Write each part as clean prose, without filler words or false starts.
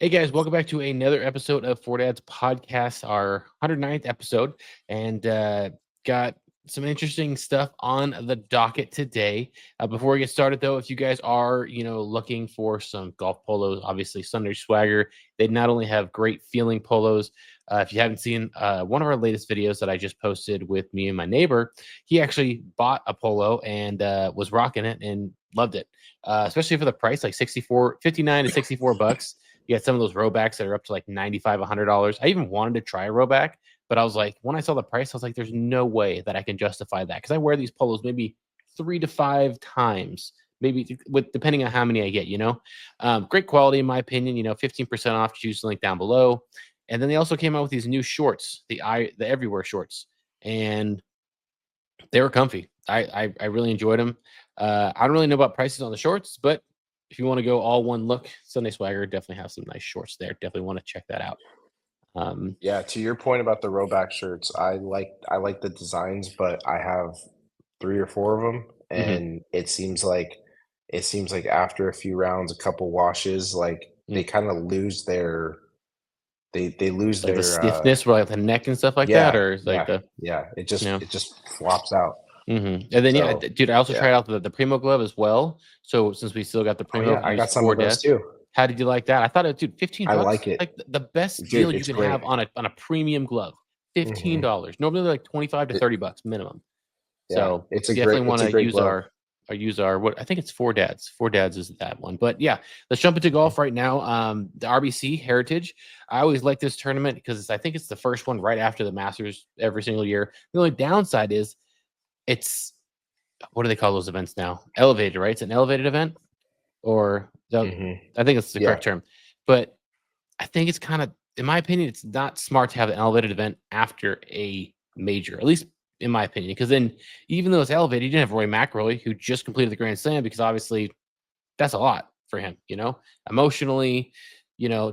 Hey guys, welcome back to another episode of Fore podcast, our 109th episode, and got some interesting stuff on the docket today. Before we get started, though, if you guys are looking for some golf polos, obviously Sunday Swagger, they not only have great feeling polos. If you haven't seen one of our latest videos that I just posted with me and my neighbor, he actually bought a polo and was rocking it and loved it, especially for the price, like 59 to 64 bucks. You got some of those Robacks that are up to like $95, $100. I even wanted to try a Roback, but I was like, when I saw the price, I was like, there's no way that I can justify that because I wear these polos maybe 3 to 5 times, maybe with depending on how many I get. Great quality in my opinion. 15% off. Choose the link down below. And then they also came out with these new shorts, the everywhere shorts, and they were comfy. I really enjoyed them. I don't really know about prices on the shorts, but if you want to go all one look, Sunday Swagger definitely have some nice shorts there. Definitely want to check that out. Yeah, to your point about the Roback shirts, I like the designs, but I have three or four of them, mhm, and it seems like after a few rounds, a couple washes, like mm. they kind of lose they lose Like the their stiffness, or like the neck and stuff like that, yeah, or is like yeah, the yeah. It you just know. it just flops out. And then yeah, So dude, I also yeah. tried out the Primo glove as well. So since we still got the Oh Primo, yeah, I use got some four of those dads. too. How did you like that? I thought it, dude, 15 I like bucks, it, like the best deal dude. you It's can great. have on a premium glove. Hmm. $15. Normally they're like 25 to It, 30 bucks minimum. yeah, So definitely want it's a to great use glove. our what I think it's Four Dads. Four Dads is that one. But yeah, let's jump into golf right now. The RBC Heritage. I always like this tournament because I think it's the first one right after the Masters every single year. The only downside is it's what do they call those events now? Elevated, right? It's an elevated event, or Hmm. I think it's the Yeah. correct term. But I think it's kind of, in my opinion, it's not smart to have an elevated event after a major, at least in my opinion, because then even though it's elevated, you didn't have Roy McIlroy who just completed the Grand Slam because obviously that's a lot for him, emotionally,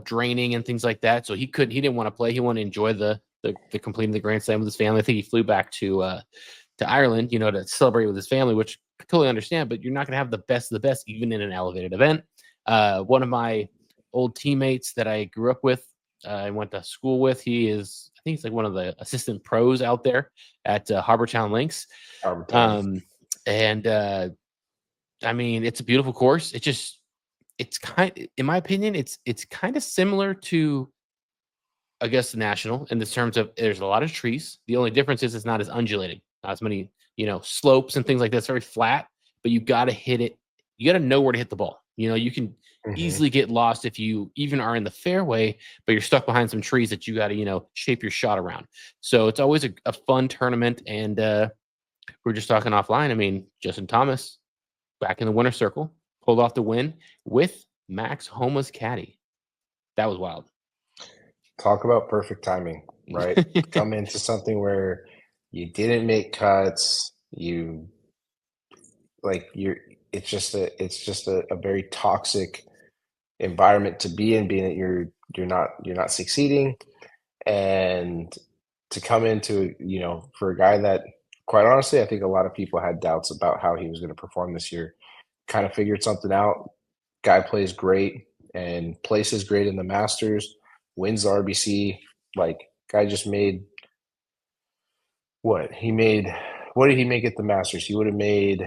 draining and things like that. So he didn't want to play. He wanted to enjoy the completing the Grand Slam with his family. I think he flew back to Ireland, to celebrate with his family, which I totally understand. But you're not going to have the best of the best even in an elevated event. One of my old teammates that I grew up with, I went to school with. I think he's like one of the assistant pros out there at Harbortown Links. Arbiton. Um, and I mean, it's a beautiful course. It's in my opinion, it's kind of similar to Augusta National in the terms of there's a lot of trees. The only difference is it's not as undulating, not as many, slopes and things like that. It's very flat, but you got to hit it. You got to know where to hit the ball. You can Hmm. easily get lost if you even are in the fairway, but you're stuck behind some trees that you got to, shape your shot around. So it's always a fun tournament. And we're just talking offline. I mean, Justin Thomas back in the winner's circle, pulled off the win with Max Homa's caddy. That was wild. Talk about perfect timing, right? Come into something where you didn't make cuts, you like you're it's just a very toxic environment to be in, being that you're not succeeding. And to come into, for a guy that, quite honestly, I think a lot of people had doubts about how he was going to perform this year, kind of figured something out. Guy plays great and places great in the Masters, wins the RBC. Like, guy just made what he made. What did he make at the Masters? He would have made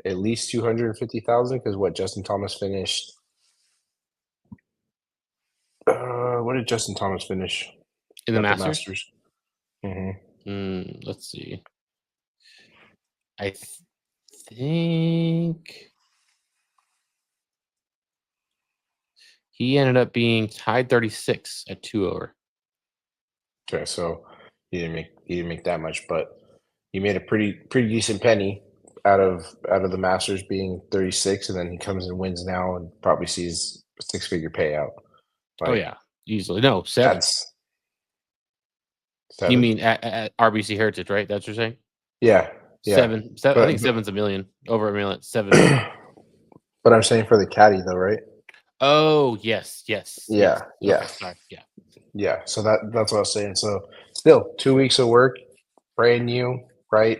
at least 250,000, because what Justin Thomas finished. What did Justin Thomas finish In the at the Masters. Masters? Hmm. Let's see. I think he ended up being tied 36 at 2 over. Okay, so he didn't make that much, but he made a pretty decent penny out of the Masters being 36, and then he comes and wins now and probably sees a six-figure payout. Oh Like, yeah, easily. No, seven. that's You seven. mean at RBC Heritage, right? That's what you're saying. Yeah, yeah, Seven. Seven. I but think seven's a million. Over a million. 7 million. but I'm saying for the caddy though, right? Oh yes, yes, yes. Yeah, Okay, yeah, sorry. Yeah, yeah. So that's what I was saying. So still 2 weeks of work, brand new, right?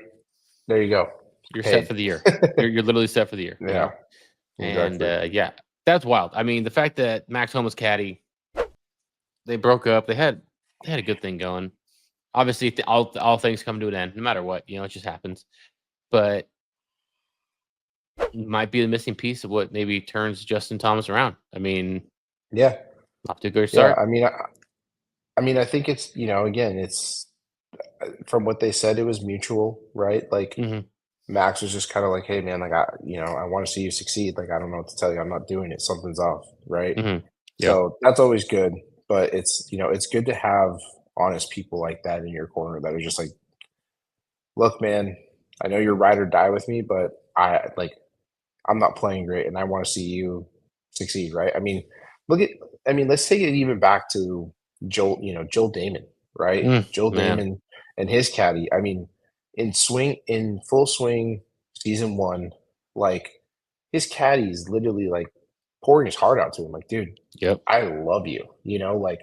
There you go, you're set paid. for the year. You're literally set for the year. Yeah, And exactly. yeah, that's wild. I mean, the fact that Max Homa was caddy. they broke up. They had a good thing going. Obviously, all things come to an end, no matter what. It just happens. But might be the missing piece of what maybe turns Justin Thomas around. I mean, Yeah, off to a good yeah. start. I mean, I think it's again, it's from what they said, it was mutual, right? Like Hmm. Max was just kind of like, "Hey, man, like I want to see you succeed. Like I don't know what to tell you. I'm not doing it. Something's off, right?" Hmm. Yeah. So that's always good. But it's good to have honest people like that in your corner that are just like, "Look, man, I know you're ride or die with me, but I'm not playing great, and I want to see you succeed, right?" Look at, let's take it even back to Joel Damon, right? Joel Man. Damon and his caddy. In full swing, season one, like his caddy is literally like pouring his heart out to him, like, dude, Yep. I love you, like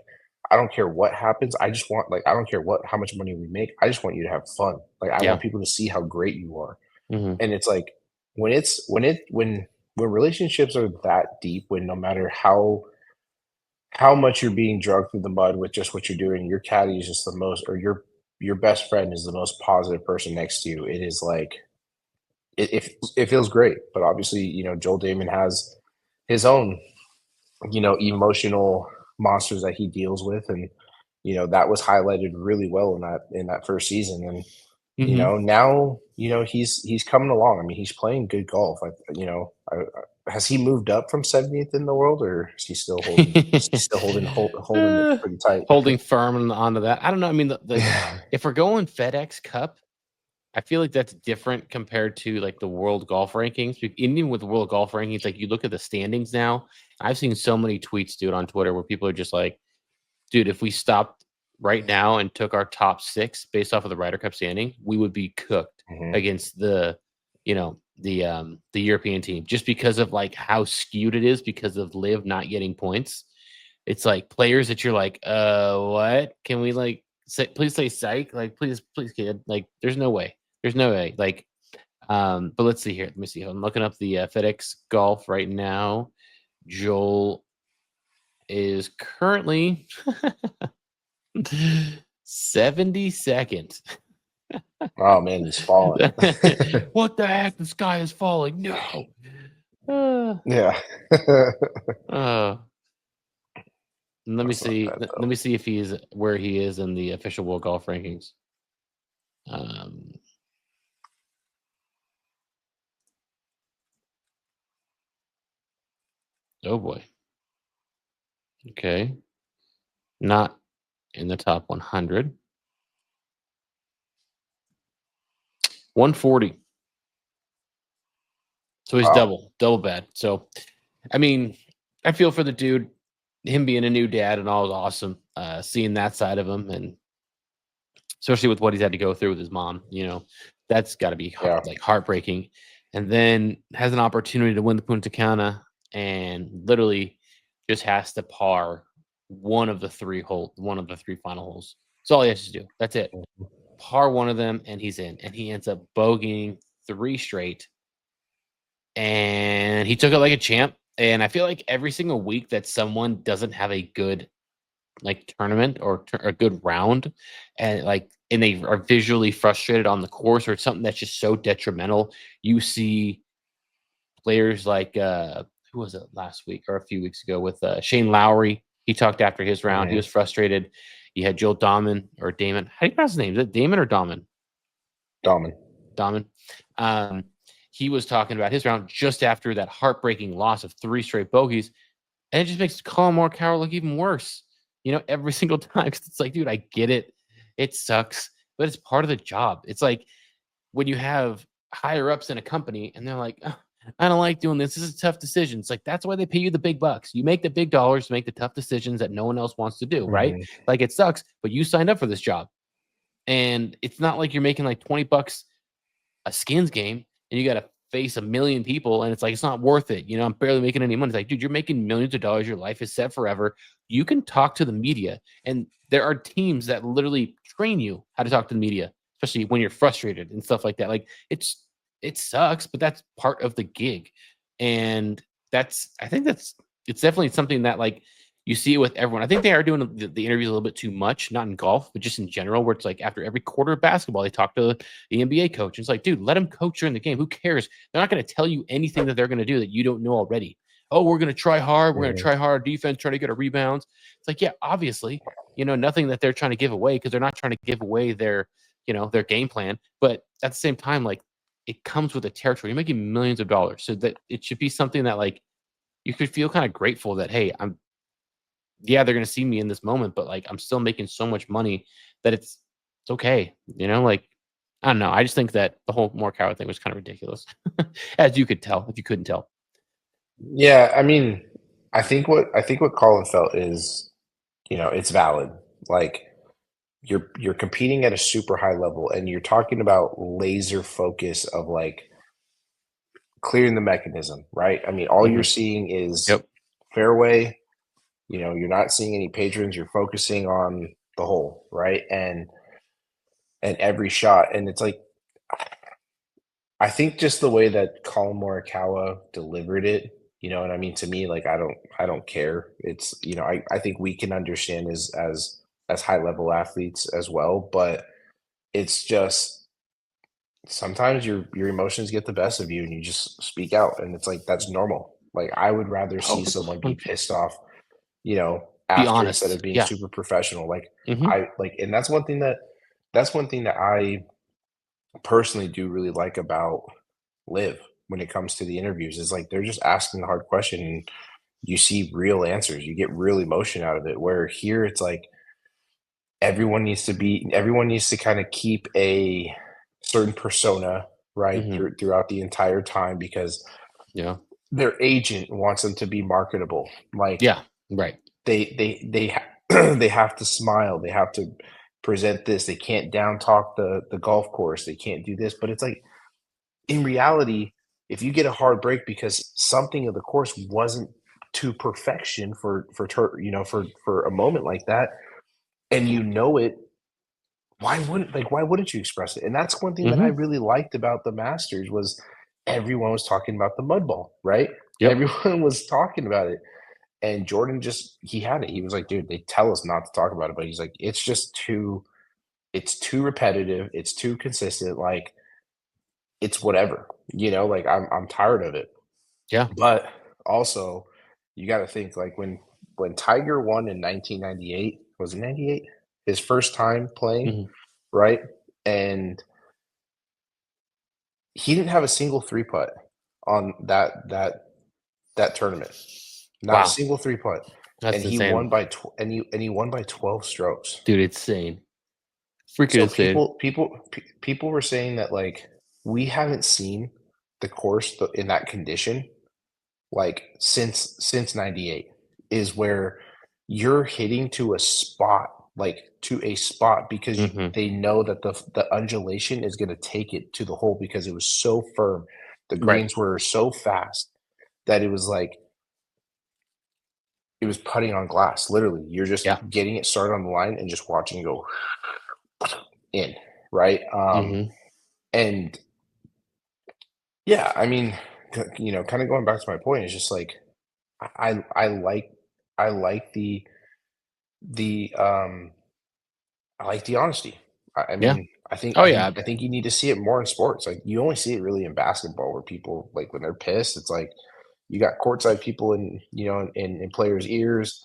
I don't care what happens. I just want like I don't care how much money we make. I just want you to have fun. Like I want Yeah. people to see how great you are. Hmm. And it's like when relationships are that deep, when no matter how much you're being dragged through the mud with just what you're doing, your caddy is just the most, or your best friend is the most positive person next to you. It is like it feels great. But obviously, Joel Damon has his own, emotional monsters that he deals with, and that was highlighted really well in that first season. And Hmm. now, he's coming along. I mean, he's playing good golf. Has he moved up from 70th in the world, or is he still holding it Uh, pretty tight? holding firm onto that. I don't know. I mean, like Yeah. if we're going FedEx Cup, I feel like that's different compared to like the world golf rankings. Even with the world golf rankings, like you look at the standings now. I've seen so many tweets, dude, on Twitter where people are just like, dude, if we stopped right now and took our top six based off of the Ryder Cup standing, we would be cooked Mhm. against the European team just because of like how skewed it is because of Live not getting points. It's like players that you're like, what? Can we like say please say psych? Like, please, kid. Like, there's no way. There's no way. Like, but let's see here. Let me see. I'm looking up the FedEx Golf right now. Joel is currently 72nd. Oh man, he's falling. What the heck? The sky is falling. No. Uh, Yeah. uh, let me That's not see. bad Let though. me see if he's where he is in the official world golf rankings. Um, oh boy. Okay. Not in the top 100. 140. So he's Wow. double bad. So, I mean, I feel for the dude. Him being a new dad and all is awesome. Seeing that side of him, and especially with what he's had to go through with his mom, that's got to be Yeah. like heartbreaking. And then has an opportunity to win the Punta Cana, and literally just has to par one of the three final holes. That's all he has to do. That's it. Par one of them, and he's in. And he ends up bogeying three straight, and he took it like a champ. And I feel like every single week that someone doesn't have a good like tournament or a good round, and they are visually frustrated on the course, or it's something that's just so detrimental, you see players like who was it last week or a few weeks ago with Shane Lowry. He talked after his round. He Mhm. was frustrated. You had Joel Damon or Damon. How do you pronounce his name? Is it Damon or Damon? Domin. Damon. Um, he was talking about his round just after that heartbreaking loss of three straight bogeys, and it just makes Colin Morikawa look even worse. Every single time, 'cause it's like, dude, I get it. It sucks, but it's part of the job. It's like when you have higher ups in a company and they're like, "Ugh, I don't like doing this. This is a tough decision." It's like that's why they pay you the big bucks. You make the big dollars to make the tough decisions that no one else wants to do, right? Mhm. Like it sucks, but you signed up for this job. And it's not like you're making like 20 bucks a skins game and you got to face a million people and it's like it's not worth it. I'm barely making any money. It's like, dude, you're making millions of dollars. Your life is set forever. You can talk to the media, and there are teams that literally train you how to talk to the media, especially when you're frustrated and stuff like that. Like it sucks, but that's part of the gig, and I think it's definitely something that like You see it with everyone. I think they are doing the interviews a little bit too much, not in golf, but just in general, where it's like after every quarter of basketball, they talk to the NBA coach. It's like, dude, let them coach during the game. Who cares? They're not going to tell you anything that they're going to do that you don't know already. Oh, we're going to try hard. We're going to Mhm. try hard defense, try to get our rebounds. It's like, yeah, obviously, nothing that they're trying to give away because they're not trying to give away their game plan. But at the same time, like it comes with the territory. You're making millions of dollars, so that it should be something that like you could feel kind of grateful that hey, they're going to see me in this moment, but like I'm still making so much money that it's okay. Like I don't know. I just think that the whole Morikawa thing was kind of ridiculous, as you could tell if you couldn't tell. Yeah, I mean, I think what Colin felt is, it's valid. Like you're competing at a super high level and you're talking about laser focus of like clearing the mechanism, right? I mean, all you're Hmm. seeing is Yep. fairway, you're not seeing any patrons, you're focusing on the hole, right? And every shot. And it's like I think just the way that Colin Morikawa delivered it, what I mean? To me, like I don't care. It's I think we can understand as high level athletes as well, but it's just sometimes your emotions get the best of you and you just speak out and it's like that's normal. Like I would rather see Oh, someone be 100%. pissed off, Be after instead of honest. being Yeah. super professional. Like Hmm. I like and that's one thing that I personally do really like about Live when it comes to the interviews is like they're just asking the hard question and you see real answers. You get real emotion out of it. Where here it's like everyone needs to kind of keep a certain persona right Hmm. throughout the entire time because Yeah. their agent wants them to be marketable. Like Yeah. Right. they have to smile, they have to present this, they can't down talk the golf course, they can't do this, but it's like in reality, if you get a hard break because something of the course wasn't to perfection for a moment like that, and it, why wouldn't you express it? And that's one thing that I Hmm. really liked about the Masters was everyone was talking about the mud ball, right? Yep. Everyone was talking about it. And Jordan just he had it. He was like, dude, they tell us not to talk about it, but he's like, it's too repetitive, it's too consistent, like it's whatever, like I'm tired of it. Yeah. But also, you gotta think, like, when Tiger won in 1998 was it 98? His first time playing, Hmm. right? And he didn't have a single three-putt on that tournament. Not a Wow. single three-putt, That's and he insane, won by tw and he won by 12 strokes. dude. Insane. Freaking So insane. people were saying that, like, we haven't seen the course in that condition like since 98 is where you're hitting to a spot because Hmm. they know that the undulation is going to take it to the hole because it was so firm, the Right. greens were so fast that it was like it was putting on glass. Literally, you're just Yeah. getting it started on the line and just watching it go in, right? Hmm. And yeah, I mean, kind of going back to my point, it's just like I like the I like the honesty. I Yeah. mean, I think Oh I think yeah. I think you need to see it more in sports. Like you only see it really in basketball where people like when they're pissed, it's like you got courtside people in players' ears,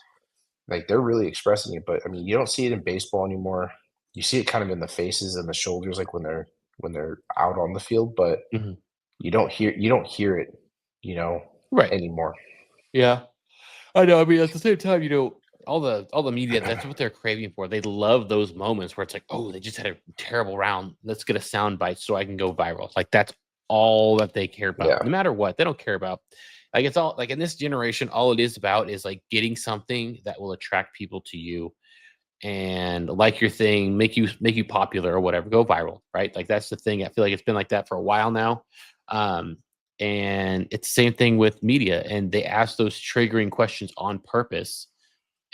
like they're really expressing it. But I mean, you don't see it in baseball anymore. You see it kind of in the faces and the shoulders, like when they're out on the field, but Hmm. you don't hear it, you know, Right. anymore. Yeah. I know. I mean, at the same time, all the media, that's what they're craving for. They love those moments where it's like, oh, they just had a terrible round. Let's get a sound bite so I can go viral. Like that's all that they care about. Yeah. No matter what, they don't care about. Like it's all like in this generation, all it is about is like getting something that will attract people to you and like your thing, make you popular or whatever, go viral, right? Like that's the thing. I feel like it's been like that for a while now. Um, and it's the same thing with media, and they ask those triggering questions on purpose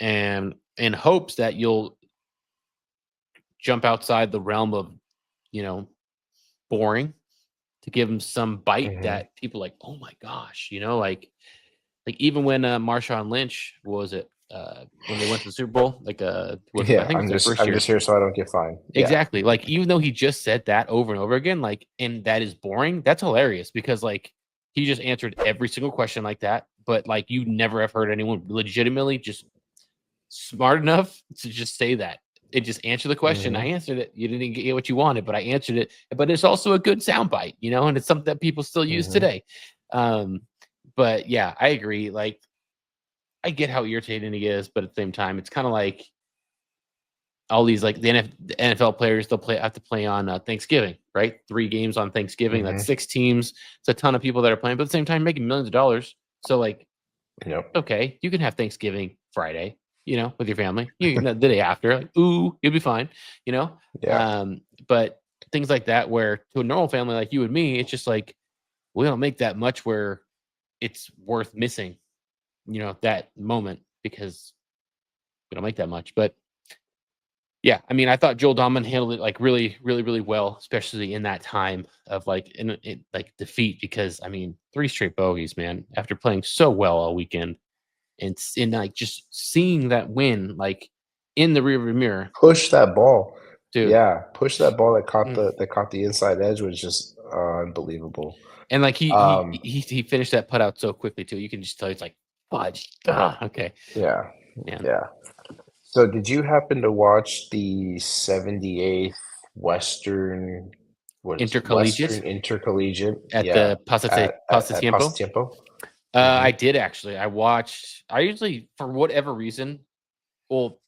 and in hopes that you'll jump outside the realm of, you know, boring to give them some bite Mhm. that people like, oh my gosh, like even when Marshawn Lynch, what was it? when they went to the Super Bowl. Like I Yeah, think it was their first I'm year. just here so I don't get fined. Yeah. Exactly. Like even though he just said that over and over again, like and that is boring. That's hilarious because like he just answered every single question like that. But like you never have heard anyone legitimately just smart enough to just say that. It just answer the question. I Hmm. answered it. You didn't get what you wanted, but I answered it. But it's also a good soundbite, and it's something that people still use Hmm. today. Um, but yeah, I agree. Like I get how irritating it is, but at the same time, it's kind of like all these like the NFL players they'll have to play on Thanksgiving, right? 3 games on Thanksgiving. That's Hmm. 6 teams. It's a ton of people that are playing, but at the same time, making millions of dollars. So like, Yep. okay, you can have Thanksgiving Friday, with your family. The day after, like, ooh, you'll be fine, you know. Yeah. Um, but things like that, where to a normal family like you and me, it's just like we don't make that much where it's worth missing, that moment because we don't make that much. But yeah, I mean, I thought Joel Donovan handled it like really, really, really well, especially in that time of like in like defeat. Because I mean, 3 straight bogeys, man, after playing so well all weekend, and like just seeing that win like in the rearview mirror, Push that ball. dude. Yeah, push that ball that caught Mm. the inside edge was just unbelievable. And like he Um, he he he finished that put out so quickly too. You can just tell he's like, fudge. Okay, yeah, yeah. yeah. So did you happen to watch the 78th Western, what is it? Western Intercollegiate Intercollegiate? at Yeah, the Pasta at Tiempo. Pasatiempo. Hmm. I did actually. I usually, for whatever reason, well,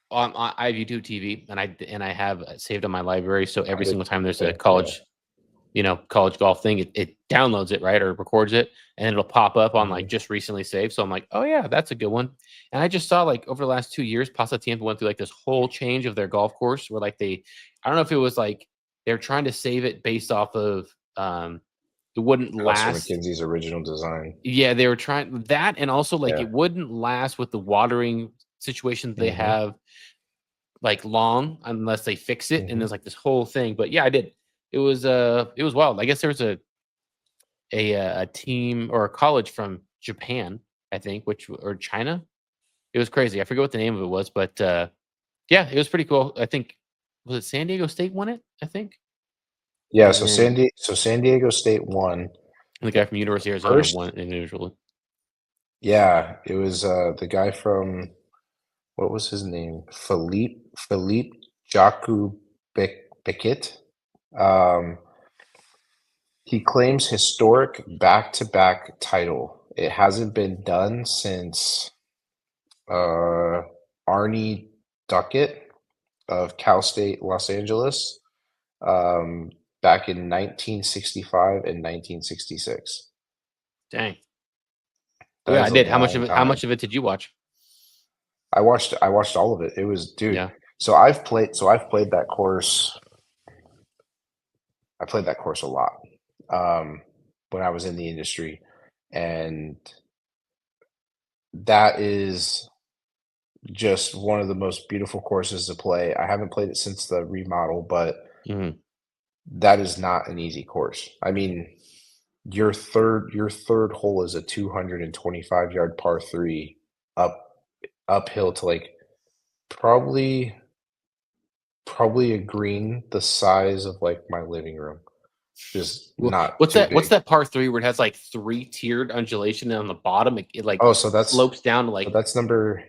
I have YouTube TV, and I have saved on my library. So I every did single time there's a too. Yeah. college golf thing, it downloads it, right, or records it, and it'll pop up on like Hmm. just recently saved. So I'm like, oh yeah, that's a good one. And I just saw like over the last 2 years, Pasatiempo went through like this whole change of their golf course where like I don't know if it was like they're trying to save it based off of it wouldn't Alistair last. McKenzie's original design. Yeah, they were trying that, and also like Yeah. it wouldn't last with the watering situation they Hmm. have like long unless they fix it, and Hmm. there's like this whole thing. But yeah, I did. It was wild. I guess there was a team or a college from Japan, I think, or China. It was crazy. I forget what the name of it was, but yeah, it was pretty cool. I think was it San Diego State won it, I think, Yeah. and then So San Diego State won the guy from University of Arizona won first. it individually. Yeah, it was the guy from, what was his name? Philippe Jacu Beckett. Um, he claims historic back-to-back title. It hasn't been done since uh, Arnie Duckett of Cal State Los Angeles, um, back in 1965 and 1966. Dang. That Yeah, I is a did. long How time. much of it did you watch? I watched all of it. It was, dude. Yeah. So I've played that course. I played that course a lot, um, when I was in the industry, and that is just one of the most beautiful courses to play. I haven't played it since the remodel, but Mhm. that is not an easy course. I mean, your third hole is a 225-yard par 3 up uphill to like probably probably a green the size of like my living room. Just not What's too that? What's big. that par three where it has like 3 tiered undulation, and on the bottom it like Oh, slopes down to like that's number,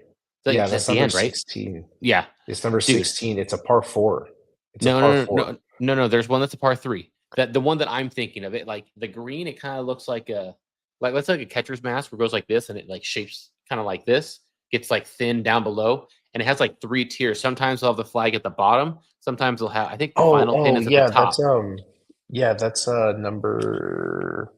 yeah, it's at that's the number end, right? 16. Yeah, It's number dude. 16. It's a par 4. It's a No, par no, no, 4. no. There's one that's a par three. That the one that I'm thinking of it, like the green, it kind of looks like let's like a catcher's mask where it goes like this and it like shapes kind of like this, gets like thin down below, and it has like 3 tiers. Sometimes they'll have the flag at the bottom. Sometimes they'll have. I think the final pin Oh is at the yeah, top. that's number,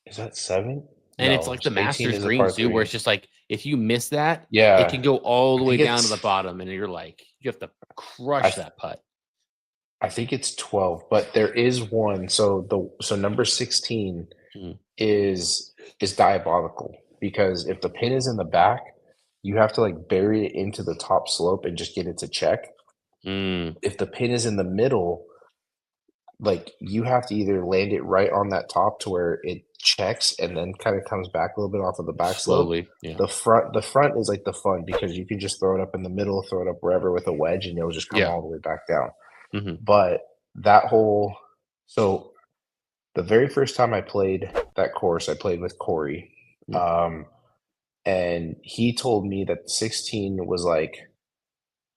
is that 7? And it's No, like the 18 Masters is a greens par too, where it's 3. just like if you miss that, it Yeah, can go all I the way think down to it's the bottom, and you're like, you have to I crush th- that putt. I think it's 12, but there is one. So number 16 Mm. is diabolical because if the pin is in the back, you have to like bury it into the top slope and just get it to check. Mm. If the pin is in the middle, like you have to either land it right on that top to where it checks and then kind of comes back a little bit off of the back slope. Slowly, yeah. The front is like the fun because you can just throw it up in the middle, throw it up wherever with a wedge, and it'll just come Yeah. all the way back down. Mhm. But that whole so the very first time I played that course, I played with Corey. Mm. Um, and he told me that 16 was like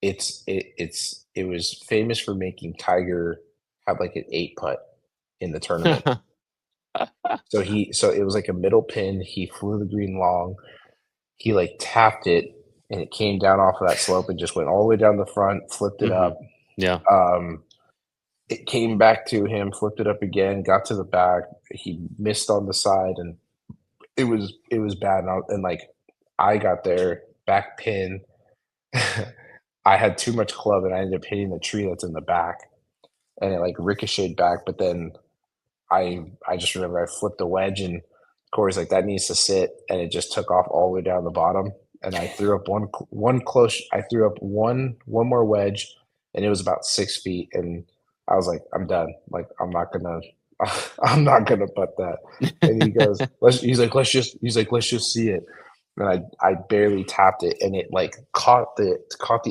it was famous for making Tiger have like an 8 putt in the tournament. So it was like a middle pin. He flew the green long. He like tapped it and it came down off of that slope and just went all the way down the front, flipped it Mhm. up. Yeah. Um, it came back to him, flipped it up again, got to the back. He missed on the side and it was bad. And like I got there, back pin. I had too much club and I ended up hitting the tree that's in the back and it like ricocheted back, but then I just remember I flipped the wedge and Corey's like, "That needs to sit," and it just took off all the way down the bottom. And I threw up one close. I threw up one more wedge, and it was about 6 feet. And I was like, "I'm done. Like I'm not gonna, I'm not gonna putt that." And he goes, "Let's." He's like, "Let's just see it." And I barely tapped it, and it like caught the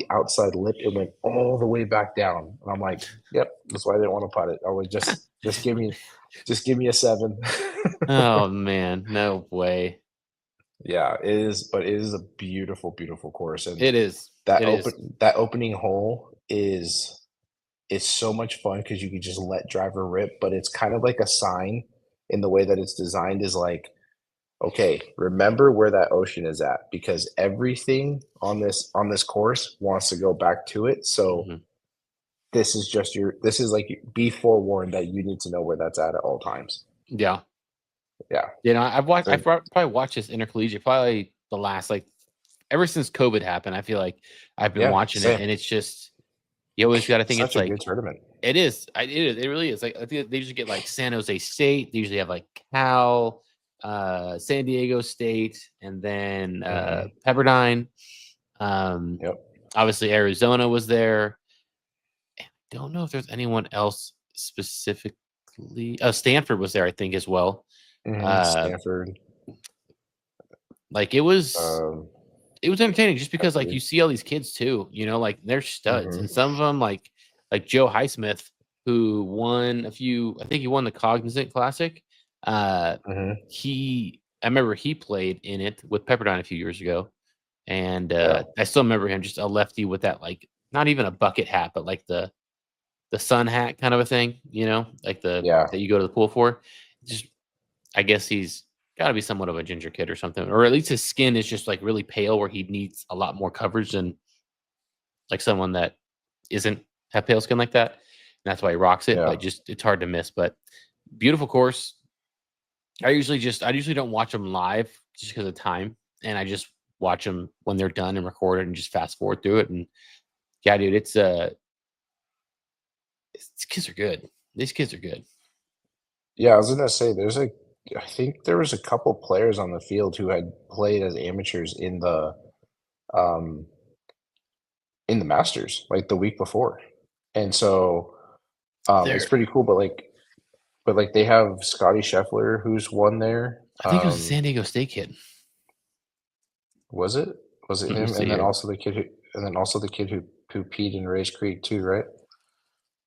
outside lip. It went all the way back down, and I'm like, "Yep, that's why I didn't want to putt it. I was just give me a 7." Oh, man, no way. Yeah, it is, but it is a beautiful, beautiful course, and It is. that It is. opening hole is so much fun because you can just let driver rip, but it's kind of like a sign in the way that it's designed is like, "Okay, remember where that ocean is at because everything on this course wants to go back to it, so Mhm. this is like be forewarned that you need to know where that's at all times." Yeah. Yeah. You know, I've So probably watched this intercollegiate probably the last, like ever since COVID happened, I feel like I've been yeah, watching it, same. and it's just you always gotta think it's Such a like good tournament. it is. It is. It really is. Like I think they usually get like San Jose State. They usually have like Cal, San Diego State, and then Mhm. Pepperdine. Um, Yep. Obviously Arizona was there. Don't know if there's anyone else specifically. Stanford was there, I think, as well. Mhm. Uh, Stanford, like um, it was entertaining just I because like you believe. see all these kids too, like they're studs, Mhm. and some of them like Joe Highsmith, who won a few. I think he won the Cognizant Classic. Uh, Mhm. I remember he played in it with Pepperdine a few years ago, and Yeah. I still remember him just a lefty with that like not even a bucket hat, but like the sun hat kind of a thing, like the Yeah. that you go to the pool for. Just I guess he's got to be somewhat of a ginger kid or something, or at least his skin is just like really pale, where he needs a lot more coverage than like someone that isn't have pale skin like that. And that's why he rocks it. Yeah. But just it's hard to miss. But beautiful course. I usually don't watch them live just because of time, and I just watch them when they're done and record it and just fast forward through it. And yeah, dude, these kids are good. These kids are good. Yeah, I was gonna say I think there was a couple players on the field who had played as amateurs um, in the Masters, like, the week before. And so, it's There, pretty cool, but they have Scotty Scheffler who's won there. I think it was a San Diego State kid. Was it? Was it Let me him? see here. And then also the kid who peed in Race Creek too, right?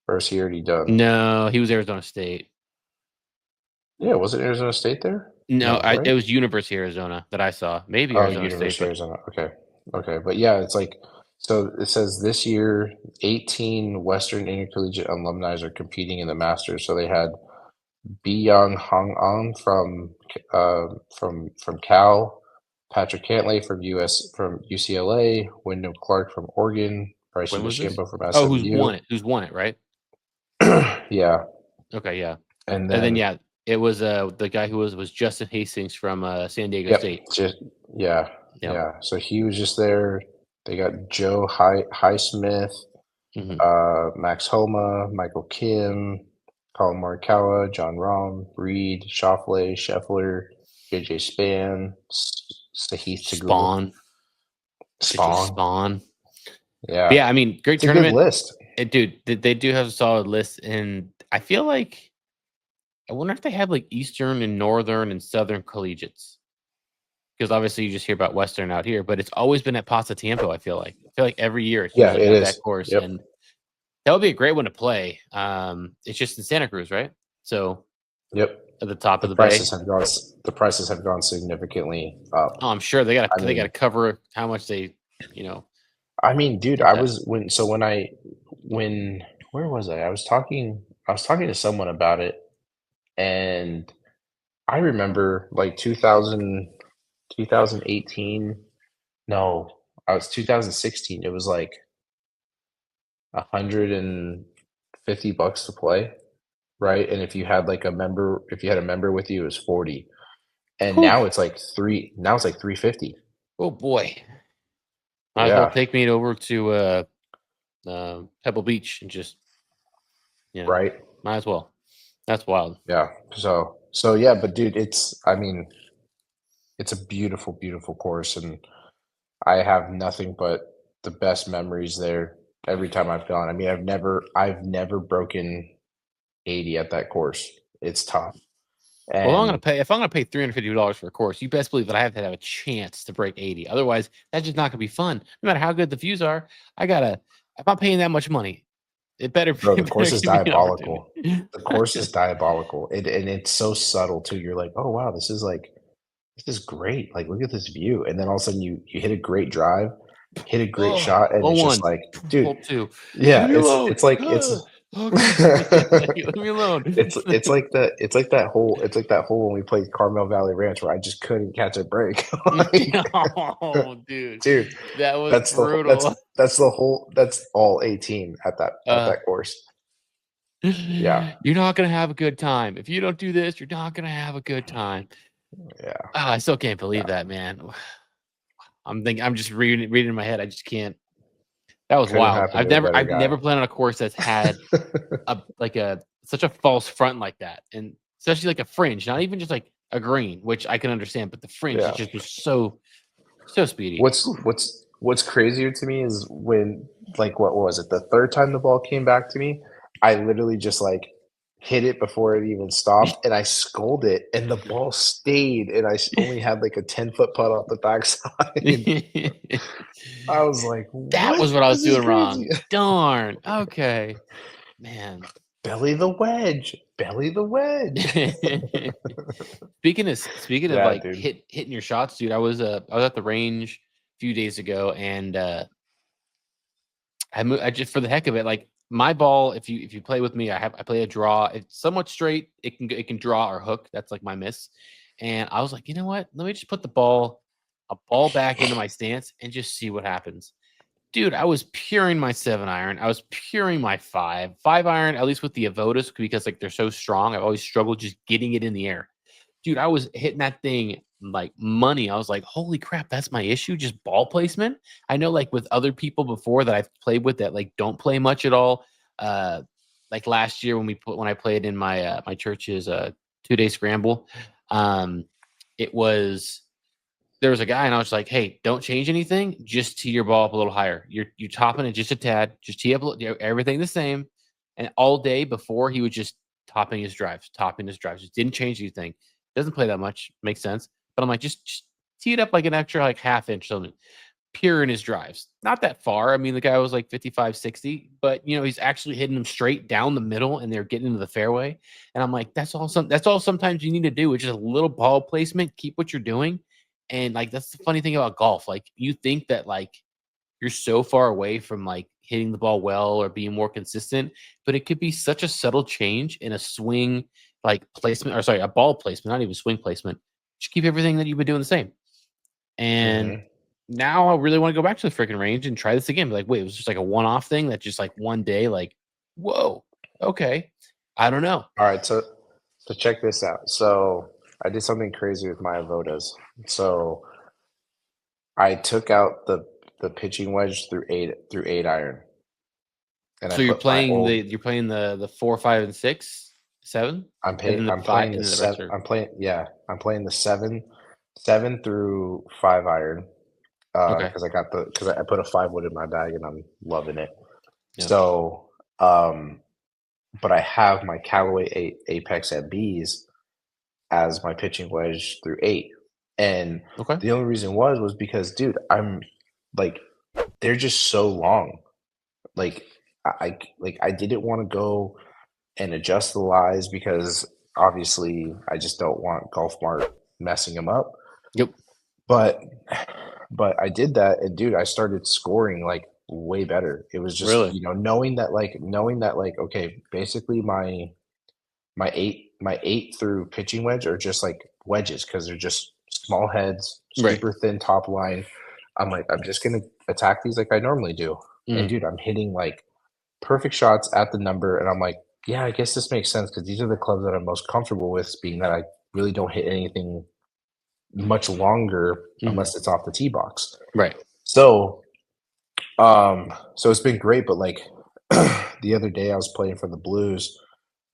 Or is he already done? No, he was Arizona State. Yeah, was it Arizona State there? No, No, right? it was University of Arizona that I saw. Maybe Oh, Arizona State, University of but Arizona. Okay. Okay. But yeah, it's like so it says this year 18 Western Intercollegiate alumni are competing in the Masters. So they had Young Hong An from Cal, Patrick Cantlay from UCLA, Wyndham Clark from Oregon, Bryson when was this? DeChambeau from Oh, who's won SMU. it? Who's won it? Right? Yeah. Okay, yeah. And And then then yeah, it was the guy who was Justin Hastings from San Diego yep, State. just yeah, Yep. yeah. So he was just there. They got Joe Highsmith, Hmm. Max Homa, Michael Kim, Colin Morikawa, John Rahm, Reed, Schauffele, Scheffler, JJ Span, Sahith Tagul, Spawn. JJ Spawn. Spawn. But Yeah, yeah, I mean, great it's a good tournament. list. Dude, they do have a solid list, and I feel like I wonder if they have like Eastern and Northern and Southern collegiates. Because obviously you just hear about Western out here, but it's always been at Pasatiempo. I feel like every year it's Yeah, usually it at that is. course, Yep. and that would be a great one to play. It's just in Santa Cruz, right? So Yep. at the top The of the bay. prices have gone the prices have gone significantly up. Oh, I'm sure they got I to they got to mean cover how much they, you know, I mean, dude, get I that. was when where was I? I was talking to someone about it, and I remember like 2018. No, I was 2016. It was like $150 to play, right? And if you had a member with you, it was 40. And Whew. now it's like 350. Oh boy, might as well Yeah, take me over to Pebble Beach and just you know, right. might as well. That's wild. Yeah. So yeah, but dude, I mean, it's a beautiful, beautiful course, and I have nothing but the best memories there every time I've gone. I mean, I've never broken 80 at that course. It's tough. Well, And if I'm gonna pay $350 for a course, you best believe that I have to have a chance to break 80. Otherwise, that's just not gonna be fun. No matter how good the views are, I gotta. If I'm paying that much money, it better bro, the it better course is give me an opportunity. diabolical. The course is diabolical. And it's so subtle too. You're like, "Oh wow, this is great. Like look at this view." And then all of a sudden you hit a great drive, hit a great Oh, shot, and hole it's just one, like, dude, hole two. yeah, Leave me alone. it's Okay, leave me alone. it's like that hole when we played Carmel Valley Ranch where I just couldn't catch a break. Like, Oh, dude, dude, that was that's the whole brutal. that's all 18 at Uh, that course. Yeah, you're not gonna have a good time if you don't do this. You're not gonna have a good time. yeah. Oh, I still can't believe Yeah. that, man. I'm just reading in my head. I just can't. That was Couldn't wild. happen to a better I've guy. never played on a course that's had a such a false front like that, and especially like a fringe, not even just like a green, which I can understand, but the fringe it Yeah. just was so speedy. What's crazier to me is when, like, what was it? The third time the ball came back to me, I literally just like hit it before it even stopped, and I scolded it, and the ball stayed, and only had like a 10-foot putt off the backside. I was like, That "What? was what I was This is doing wrong. crazy." Darn. Okay, man. Belly the wedge, belly the wedge. Speaking of Yeah, like dude. hitting your shots, dude, I was at the range a few days ago, and I just for the heck of it, like my ball. If you play with me, I play a draw. It's somewhat straight. It can draw or hook. That's like my miss. And I was like, you know what? Let me just put a ball back into my stance and just see what happens. Dude, I was puring my 7-iron. I was puring my 5-iron, at least with the Avodas, because like they're so strong. I've always struggled just getting it in the air. Dude, I was hitting that thing like money. I was like, holy crap, that's my issue. Just ball placement. I know like with other people before that I've played with that like don't play much at all. Uh like last year when I played in my church's 2-day scramble. Um it was there was a guy and I was like, "Hey, don't change anything. Just tee your ball up a little higher. You're topping it just a tad. Just tee up everything the same." And all day before, he was just topping his drives. Just didn't change anything. Doesn't play that much. Makes sense. But I'm like, just tee it up like an extra like half inch something. Pure in his drives. Not that far. I mean, the guy was like 55, 60, but he's actually hitting them straight down the middle and they're getting into the fairway. And I'm like, that's all sometimes you need to do, which is a little ball placement. Keep what you're doing. And like that's the funny thing about golf. Like you think that like you're so far away from like hitting the ball well or being more consistent, but it could be such a subtle change in a swing like placement or sorry, a ball placement, not even swing placement. Just keep everything that you've been doing the same. And Mhm. now I really want to go back to the freaking range and try this again. Be like, wait, it was just like a one-off thing that just like one day, like, whoa, okay. I don't know. All right, so check this out. So I did something crazy with my Avodas. So I took out the pitching wedge through 8-iron, and I So you're put my playing old. the 4, 5, and 6, 7, and then the I'm five, playing and the then the rest seven. are I'm playing the 7 through 5-iron okay. because I put a 5 wood in my bag and I'm loving it. Yeah. So, but I have my Callaway Apex at B's as my pitching wedge through 8. And Okay. the only reason was because, dude, I'm like, they're just so long. Like, I didn't want to go and adjust the lies because obviously I just don't want Golf Mart messing them up. Yep. But I did that, and dude, I started scoring like way better. It was just, Really. knowing that like, okay, basically my 8 through pitching wedge are just like wedges because they're just small heads, Right. super thin top line. I'm like, I'm just gonna attack these like I normally do. And Mm. dude, I'm hitting like perfect shots at the number, and I'm like, yeah, I guess this makes sense because these are the clubs that I'm most comfortable with, being that I really don't hit anything much longer Mm. unless it's off the tee box. Right. So, so it's been great, but like the other day I was playing for the Blues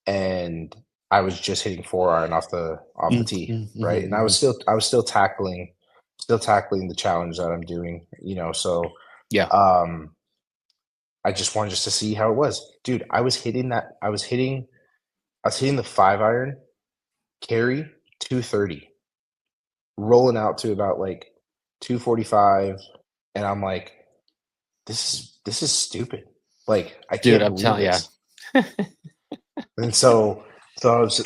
and I was just hitting 4 iron off the Mm, tee, mm, right? mhm, And mhm. I was still tackling the challenge that I'm doing, so Yeah. um I just wanted just to see how it was. Dude, I was hitting the 5 iron carry 230, rolling out to about like 245, and I'm like, this is stupid. Like, I Dude, can't I'm believe telling yeah. this. And so I was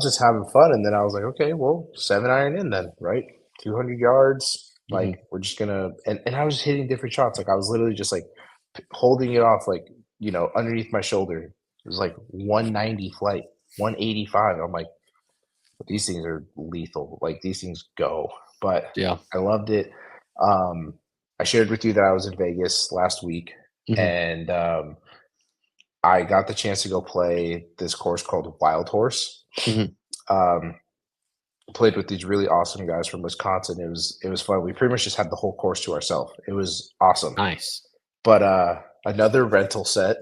just having fun, and then I was like, okay, well, 7 iron in then, right? 200 yards. Like, Mhm. we're just gonna, and I was just hitting different shots. Like, I was literally just like holding it off, like, underneath my shoulder. It was like 190 flight, 185. I'm like, these things are lethal. Like, these things go. But Yeah. I loved it. Um, I shared with you that I was in Vegas last week, Mhm. and I got the chance to go play this course called Wild Horse. Mhm. Um, Played with these really awesome guys from Wisconsin. It was fun. We pretty much just had the whole course to ourselves. It was awesome. Nice. But another rental set.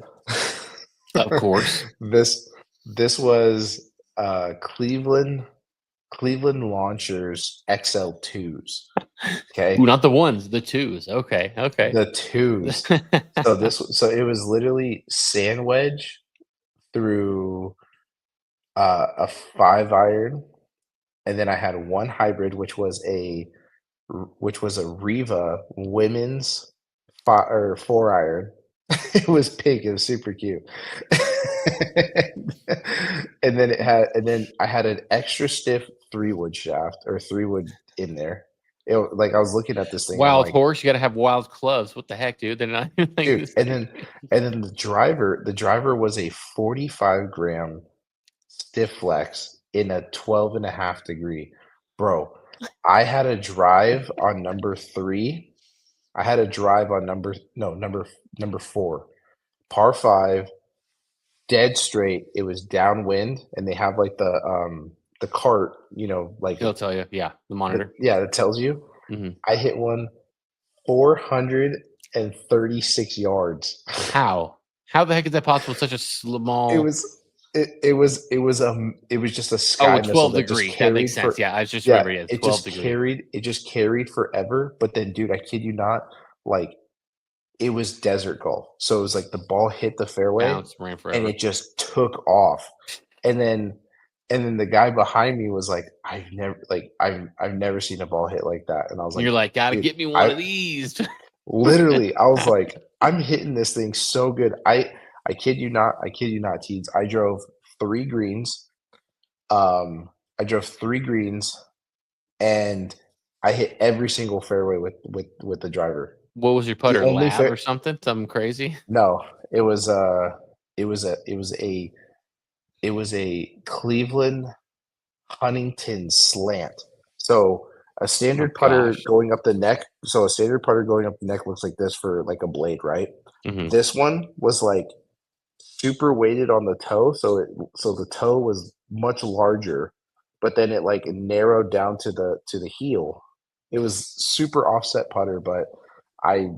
Of course. this this was Cleveland Launchers XL2s. Ooh, Okay, not the ones, the twos. Okay. Okay. the twos. So it was literally sand wedge through a 5 iron, and then I had one hybrid, which was a Riva women's 4 iron. It was pink. It was super cute. And then I had an extra stiff 3 wood shaft or 3 wood in there. Like, I was looking at this thing, I'm Wild like, horse, you gotta have wild clubs. What the heck, dude? They're not even like dude. this. And then the driver was a 45 gram stiff flex in a 12 and a half degree. Bro, I had a drive on number 3. I had a drive on number 4. Par 5, dead straight. It was downwind, and they have like the cart, like It'll tell you. Yeah, the monitor. yeah, that tells you. Mhm. I hit one 436 yards. How? How the heck is that possible? Such a It small. was it was just a Oh, a sky missile 12 that just degree. That makes carried sense. for Yeah, I just yeah, remember. Yeah, 12 degree. it just carried forever. But then, dude, I kid you not, like, it was desert golf. So it was like the ball hit the fairway Bounce, ran and forever. it just took off. And then the guy behind me was like, I've never seen a ball hit like that. And I was And like, you're like, gotta dude, get me one I of these. literally, I was like, I'm hitting this thing so good. I kid you not, teens. I drove 3 greens. Um, I drove 3 greens, and I hit every single fairway with the driver. What was your The putter? only Lab fair or something? Something crazy? No, it was it was a it was a it was a Cleveland Huntington slant. So a Oh my standard putter gosh. going up the neck. So a standard putter going up the neck looks like this for like a blade, right? Mhm. This one was like super weighted on the toe, so the toe was much larger, but then it like narrowed down to the heel. It was super offset putter, but I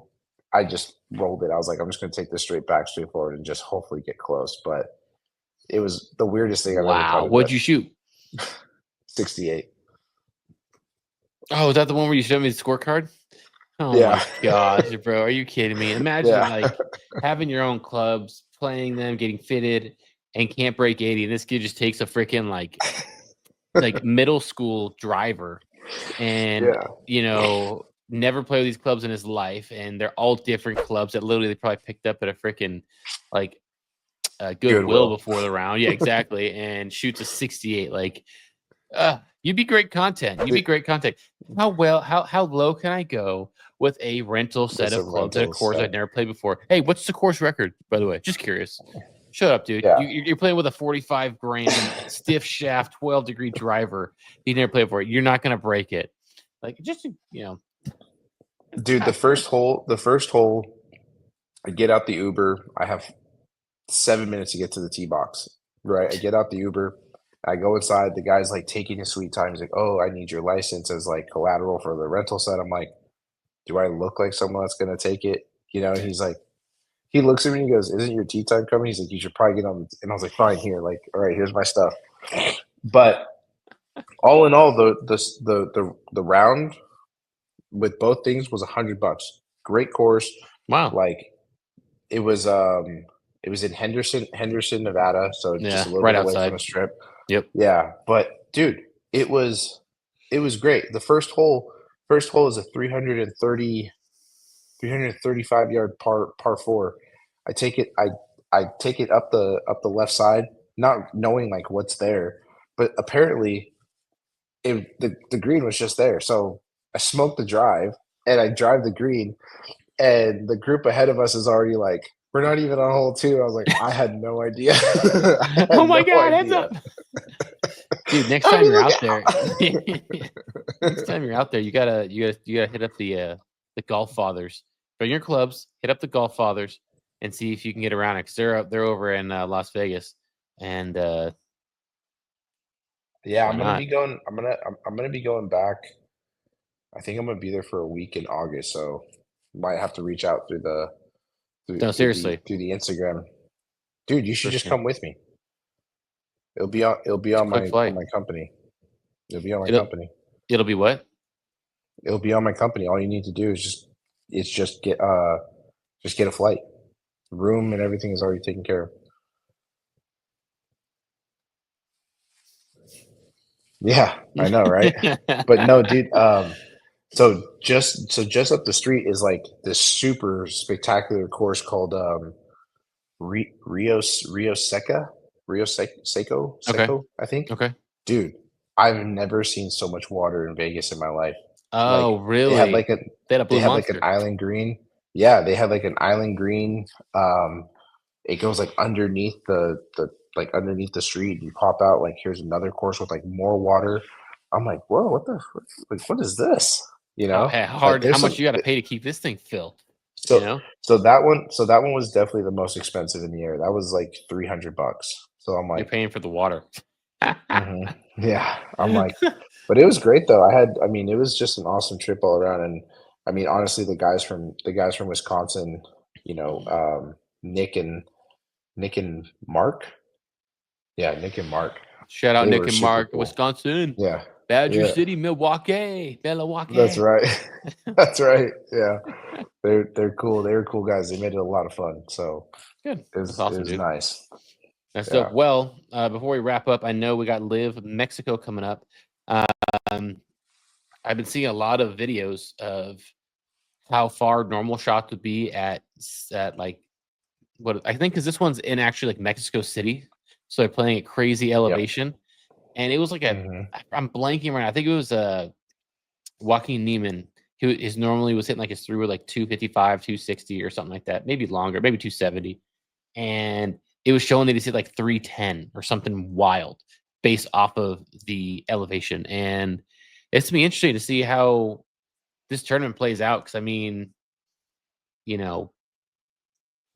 I just rolled it. I was like, I'm just gonna take this straight forward, and just hopefully get close. But it was the weirdest thing I've ever Wow. putted What'd with. you shoot? 68. Oh, is that the one where you showed me the scorecard? Oh Yeah. my gosh, bro. Are you kidding me? Imagine Yeah. like having your own clubs, playing them, getting fitted, and can't break 80. And this kid just takes a freaking like middle school driver and Yeah. never play with these clubs in his life. And they're all different clubs that literally they probably picked up at a freaking like Goodwill Goodwill. before the round. Yeah, exactly. And shoots a 68. Like, you'd be great content. You'd be The- great content. How low can I go with a rental with set of some clubs at a rentals. course I'd never played before? Hey, what's the course record, by the way? Just curious. Shut up, dude. Yeah. You're playing with a 45 grand stiff shaft, 12-degree driver. You never played before. You're not gonna break it. Like just Dude, the first hole, I get out the Uber. I have 7 minutes to get to the tee box. Right. I get out the Uber. I go inside. The guy's like taking his sweet time. He's like, "Oh, I need your license as like collateral for the rental set." I'm like, "Do I look like someone that's gonna take it?" And he's like, he looks at me and he goes, "Isn't your tea time coming?" He's like, "You should probably get on." And I was like, "Fine, here. Like, all right, here's my stuff." But all in all, the round with both things was $100. Great course. wow. Like it was in Henderson, Nevada, so just Yeah, a little right bit away from outside. the strip. Yep. Yeah, but dude, it was it was great. The first hole is a 335 yard par four. I take it up the left side, not knowing like what's there, but apparently the green was just there. So I smoked the drive and I drive the green, and the group ahead of us is already like, we're not even on hole two. I was like, I had no idea. I Oh had my no god, heads idea. up. Dude, next I time mean, you're look out there, out. next time you're out there, you gotta hit up the golf fathers. Bring your clubs, hit up the golf fathers, and see if you can get around it. Cause they're over in Las Vegas, and Yeah, why not? I'm gonna be going back. I think I'm gonna be there for a week in August, so might have to reach out through the through No, through the seriously, through the Instagram. Dude, you should for just sure. come with me. It'll be It's a on quick my flight. company. It'll be on my It'll company. it'll be what? It'll be on my company. All you need to do is just get a flight. Room and everything is already taken care of. Yeah, I know, right? But no, dude, so just up the street is like this super spectacular course called Rio Seca, Okay. Seco, I think. Okay. Dude, I've never seen so much water in Vegas in my life. Like Oh, they had really? like a They had a they blue had like an monster. island green. Yeah, they had like an island green. It goes like underneath the street. You pop out, like here's another course with like more water. I'm like, whoa, like what is this? How Like hard? How there's much some you got to pay to keep this thing filled? You so know, so that one was definitely the most expensive in the air. That was like $300. So I'm you're like, paying for the water. mhm. Yeah. I'm like, but it was great though. I mean, it was just an awesome trip all around. And I mean, honestly, the guys from Wisconsin, you know, Nick and Mark. Yeah, Nick and Mark. Shout out They Nick were and super Mark, cool. Wisconsin, Yeah. Badger Yeah. City, Milwaukee, That's Milwaukee. right. That's right. Yeah. They're cool. They were cool guys. They made it a lot of fun. So Good. it That's was it awesome, was dude. nice. That's Yeah. dope. Well, before we wrap up, I know we got Live Mexico coming up. Um, I've been seeing a lot of videos of how far normal shots would be at like what I think because this one's in actually like Mexico City, so they're playing at crazy Yep. elevation, and it was like Hmm. I'm blanking right now. I think it was Joaquin Neiman, who is normally was hitting like his through with like 255, 260 or something like that, maybe longer, maybe 270. And it was showing that he's hit like 310 or something wild based off of the elevation. And it's gonna be interesting to see how this tournament plays out. Cause I mean, you know,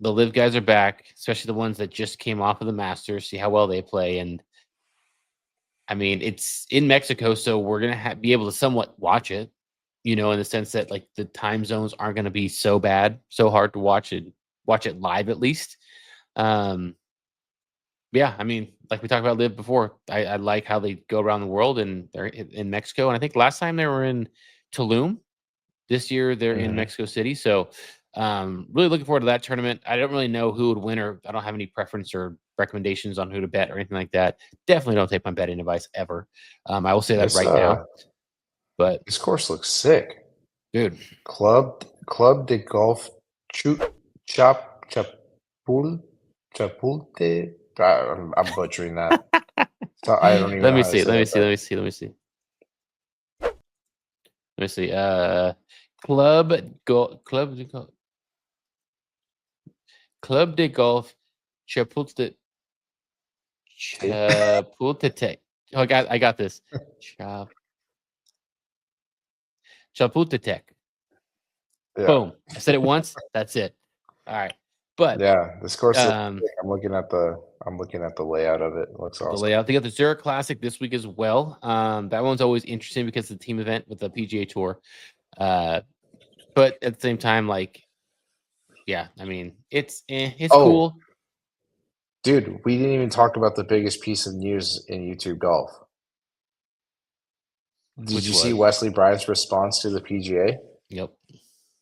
the live guys are back, especially the ones that just came off of the Masters, see how well they play. And I mean, it's in Mexico, so we're gonna be able to somewhat watch it, in the sense that like the time zones aren't gonna be so bad, so hard to watch it live at least. Um, yeah, I mean, like we talked about live before, I like how they go around the world and they're in Mexico. And I think last time they were in Tulum, This year they're in Mexico City, so really looking forward to that tournament. I don't really know who would win, or I don't have any preference or recommendations on who to bet or anything like that. Definitely don't take my betting advice ever. I will say that This right now. But this course looks sick. dude, Club de Golf Chapul Chapulte. I'm butchering that. So I don't even let know me how to see. say Let me that see. Let though. me see. Let me see. Let me see. Club de Golf Chapultepec. See? Chapultepec. Oh, I got this. Chapultepec. Yeah. Boom. I said it once. That's it. All right. But Yeah. This course looks um, sick. I'm looking at the layout of it. It looks the awesome. layout. They got the Zurich Classic this week as well. That one's always interesting because it's a team event with the PGA Tour. But at the same time, like, yeah, I mean, it's Oh, cool. dude, we didn't even talk about the biggest piece of news in YouTube golf. Did Which you see was, Wesley Bryant's response to the PGA? yep,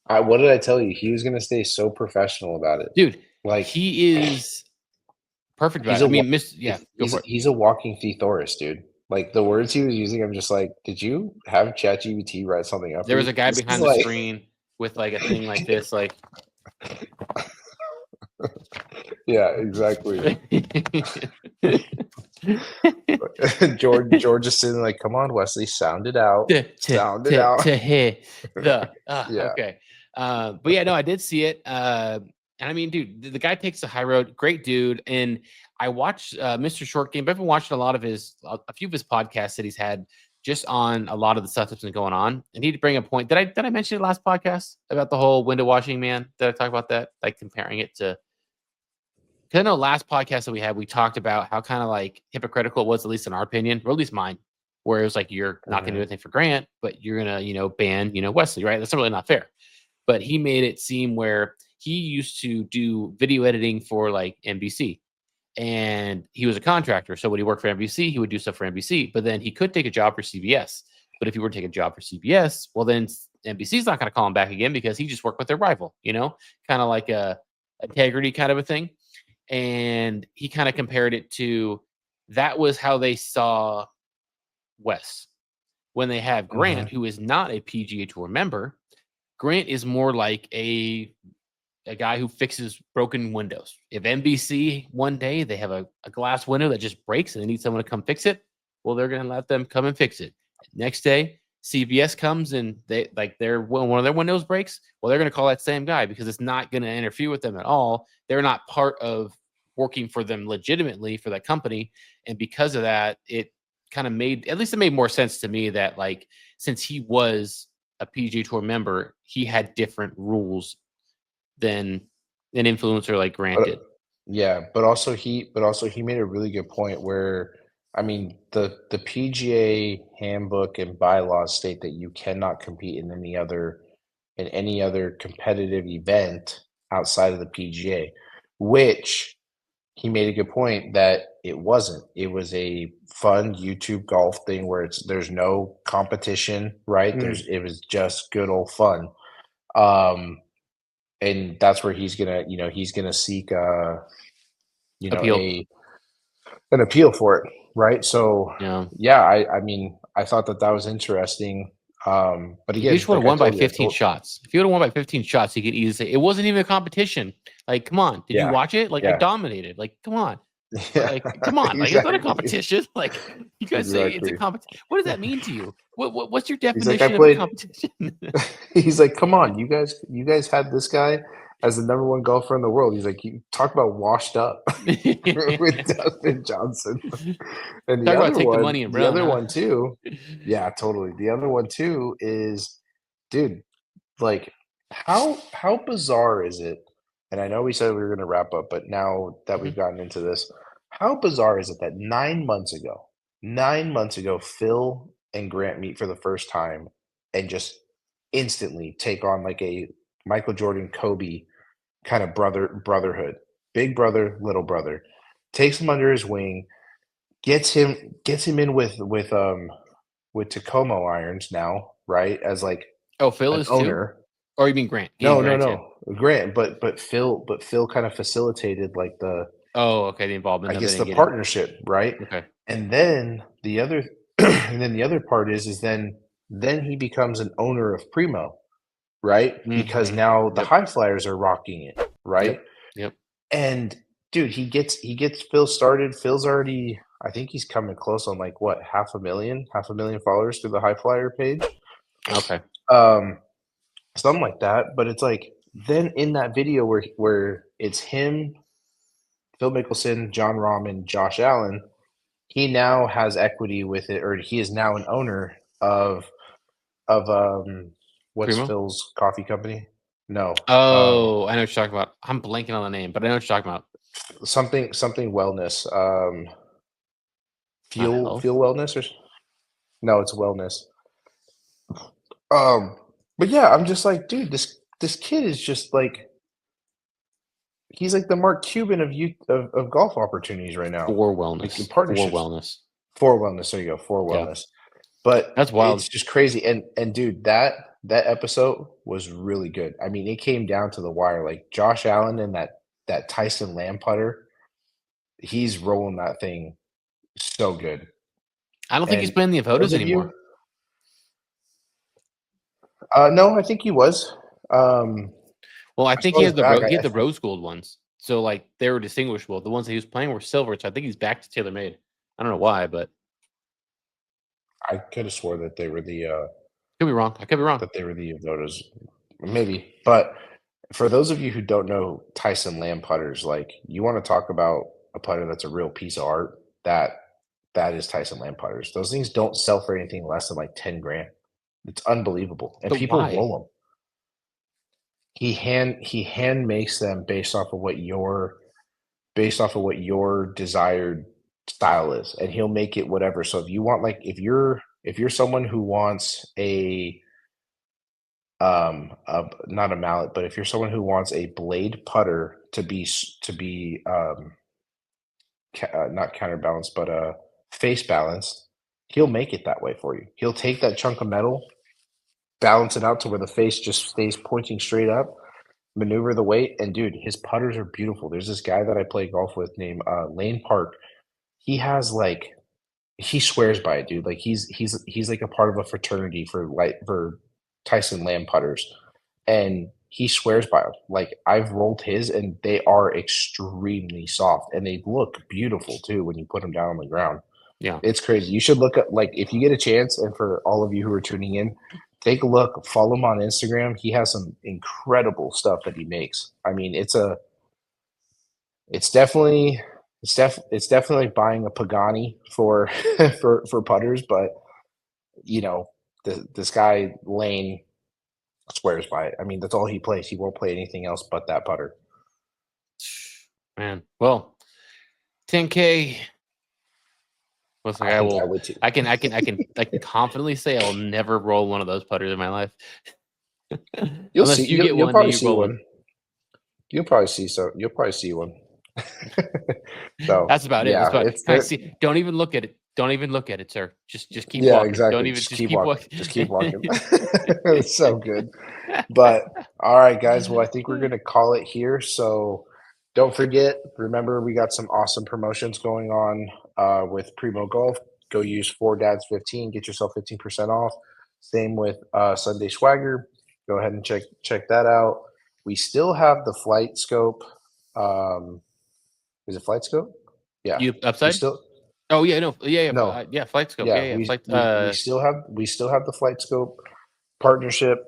What did I tell you? He was going to stay so professional about it. dude, Like he is perfect about he's it. a I mean, yeah, go for it. he's a walking thesaurus, dude. Like the words he was using, I'm just like, did you have ChatGPT write something up for There was you? a guy This is behind the like, screen with like a thing like this, like. yeah, exactly. George is sitting like, come on, Wesley, sound it out, sound it out. to hit the Yeah. okay. But yeah, no, I did see it. And I mean, dude, the guy takes the high road. Great dude. And I watched Mr. Short Game. I've been watching a few of his podcasts that he's had just on a lot of the stuff that's been going on. And he'd bring a point. Did I mention it last podcast about the whole window washing man? Did I talk about that? Like comparing it to, because I know last podcast that we had, we talked about how kind of like hypocritical it was, at least in our opinion, or at least mine, where it was like, you're not going to do anything for Grant, but you're going to, ban, Wesley, right? That's really not fair. But he made it seem where he used to do video editing for like NBC, and he was a contractor. So when he worked for NBC, he would do stuff for NBC, but then he could take a job for CBS. But if he were to take a job for CBS, well, then NBC's not going to call him back again because he just worked with their rival, kind of like a integrity kind of a thing. And he kind of compared it to that was how they saw Wes when they have Grant, who is not a PGA Tour member. Grant is more like a guy who fixes broken windows. If NBC one day they have a glass window that just breaks and they need someone to come fix it, well, they're going to let them come and fix it. Next day, CBS comes and one of their windows breaks. Well, they're going to call that same guy because it's not going to interfere with them at all. They're not part of working for them legitimately for that company, and because of that, it kind of made more sense to me that like since he was a PGA Tour member, he had different rules than an influencer like Grant did. Yeah, but also he made a really good point where I mean the PGA handbook and bylaws state that you cannot compete in any other competitive event outside of the PGA, which he made a good point that it wasn't. It was a fun YouTube golf thing where there's no competition, right? It was just good old fun. Um, and that's where he's gonna seek Appeal. an appeal for it, right? So Yeah. yeah, I mean I thought that was interesting. But If you again, just would have like I won by told you, 15 shots, if you would have won by 15 shots, you could easily say it wasn't even a competition. Like, come on, did you yeah, watch it? Like, I yeah, dominated. Like, come on. yeah, Like, come on. Like, it's not a exactly, competition. Like, you guys say it's a exactly. competition. What does that mean to you? What's your He's like, I definition of a played. competition? He's like, come on, you guys had this guy as the number one golfer in the world. He's like, you talk about washed up with Dustin Johnson. And Talk about take the money and the run, other huh? one too, yeah, totally. The other one too is, dude, like how bizarre is it? And I know we said we were going to wrap up, but now that we've Mhm. gotten into this, how bizarre is it that 9 months ago, Phil and Grant meet for the first time and just instantly take on like a Michael Jordan, Kobe kind of brotherhood, big brother, little brother, takes him under his wing, gets him in with Tacoma irons now, right? As like Oh, Phil an is too? owner. Or you mean Grant? Getting No, no, Grant too. no. Grant, but Phil kind of facilitated like Oh, okay, the involvement I of it guess and the getting partnership, right? okay. And then the other and then the other part is then he becomes an owner of Primo, right? Because Mhm. now the Yep. high flyers are rocking it, right? Yep. Yep. And dude, he gets Phil started. Phil's already, I think he's coming close on like what, half a million followers through the high flyer page. Okay. Um, something like that. But it's like then in that video where it's him, Phil Mickelson, John Rahman, Josh Allen, he now has equity with it, or he is now an owner of what's Primo? Phil's coffee company? No, Oh, I know what you're talking about. I'm blanking on the name, but I know what you're talking about. something wellness. Not Fuel health. wellness, or no, it's wellness. Um, but yeah, I'm just like, dude, this kid is just like he's like the Mark Cuban of youth of golf opportunities right now, For like in wellness. For partnerships. wellness. For wellness, there you go, for Yeah. wellness. But That's wild. it's just crazy, and dude, that episode was really good. I mean, it came down to the wire. Like Josh Allen and that Tyson Lamb putter, he's rolling that thing so good. I don't think he's And playing the for those Avodas of you, anymore. no, I think he was. Well, I I think saw his bag. he had I the think rose gold ones. So like they were distinguishable. The ones that he was playing were silver, so I think he's back to TaylorMade. I don't know why, but I could have swore that they were could be wrong. I could be wrong. Avodas, maybe. But for those of you who don't know Tyson Lamb putters, like you want to talk about a putter that's a real piece of art, that is Tyson Lamb putters. Those things don't sell for anything less than like 10 grand. It's unbelievable, and But people why? roll them. He hand makes them based off of what your desired style is, and he'll make it whatever. So if you want, like, if you're someone who wants not a mallet, but if you're someone who wants a blade putter to be not counterbalanced, but face balanced, he'll make it that way for you. He'll take that chunk of metal, balance it out to where the face just stays pointing straight up, maneuver the weight, and dude, his putters are beautiful. There's this guy that I play golf with named Lane Park. He has like he swears by it, dude. Like he's like a part of a fraternity for Tyson Lamb putters, and he swears by them. Like I've rolled his, and they are extremely soft, and they look beautiful too when you put them down on the ground. Yeah. It's crazy. You should look at, like, if you get a chance, and for all of you who are tuning in, take a look. Follow him on Instagram. He has some incredible stuff that he makes. I mean, it's definitely it's definitely like buying a Pagani for for putters, but you know, this guy Lane swears by it. I mean, that's all he plays. He won't play anything else but that putter. Man. Well, 10K. Listen, I I think I will would too. I can confidently say I will never roll one of those putters in my life. You'll see. Unless you get You'll one and probably you see roll one. one. You'll probably see You'll probably see one. So That's about it. That's yeah, about it. it's I there. see. Don't even look at it. Don't even look at it, sir. Just keep Yeah, walking. Don't exactly. even Just just keep keep walking. walking. Just keep walking. It's so good. But all right, guys. Well, I think we're gonna call it here. So don't forget. Remember, we got some awesome promotions going on with Primo Golf. Go use 4dads15. Get yourself 15% off. Same with Sunday Swagger. Go ahead and check that out. We still have the Flight Scope. Is it Flight Scope? Yeah. You We upside? still Oh yeah, no, yeah, yeah, no. yeah. Flight scope. Yeah, Yeah, yeah. Flight. we still have the Flight Scope partnership.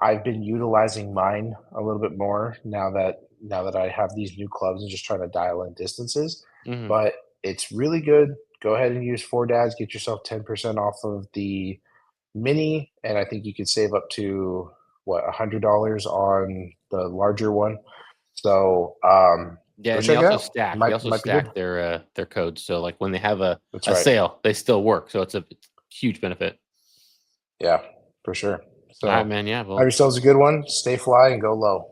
I've been utilizing mine a little bit more now that I have these new clubs and just trying to dial in distances. Mhm. But it's really good. Go ahead and use 4dads. Get yourself 10% off of the mini, and I think you could save up to what, $100 on the larger one. So Yeah, go and they check it also out. stack. They also Might be good. stack their codes. So like when they have That's a right. sale, they still work. So it's a huge benefit. Yeah, for sure. All right, So man. Yeah. have Well, yourselves a good one. Stay fly and go low.